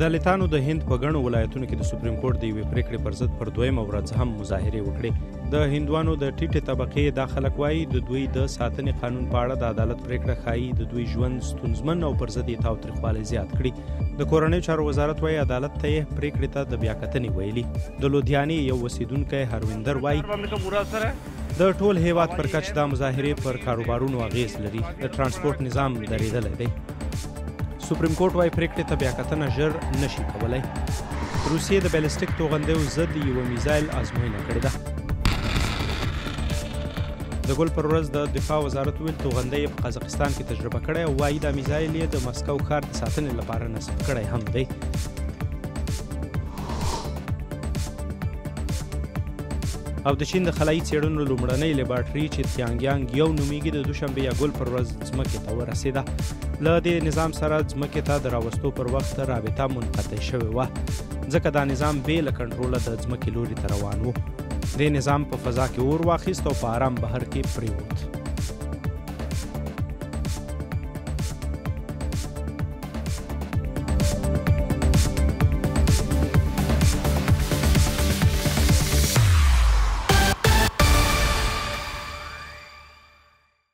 دالتانو د هند په ګڼو ولایتونو کې د سپریم کورټ د یوې پریکړې پر ضد پر دویمه ورځ هم مظاهرې وکړې. د هندوانو د ټیټې طبقې دا خلک وایي د دوی د ساتنې قانون په اړه د عدالت پریکړه ښایي د دوی ژوند ستونزمن او پر ضد یې تاوتریخوالی زیات کړي. د کورنیو چارو وزارت وایي عدالت ته یې پریکړې ته د بیاکتنې ویلي. د لودھیانې یو اوسیدونکی هرویندر وایي د ټول هیواد پر کچ دا مظاهرې پر کاروبارونو اغیز لري. د ترانسپورټ نظام درېدلی دی. سپریم کورټ وایي پریکړې ته بیاکتنه ژر نشي کولی. روسیې د بیلسټیک توغندیو ضد یوه میزایل ازموینه کړې ده. د ګل پر ورځ د دفاع وزارت ویل توغندی په قزاقستان کې تجربه کړی او وایي دا میزایل یې د مسکو ښار د ساتنې لپاره نصب کړی هم دی. او د چین د خلایي څېړنو لومړنۍ لیبارټري چې تیانګیانګ یو نومیږي د دوشنبې یا ګل پر ورځ ځمکې ته ورسېده. له دې نظام سره ځمکې ته د راوستو پر وخت رابطه منقطع شوې وه، ځکه دا نظام بې له کنټروله د ځمکې لوري ته روان و. دې نظام په فضا کې اور واخیست او په ارام بهر کې پرېوت.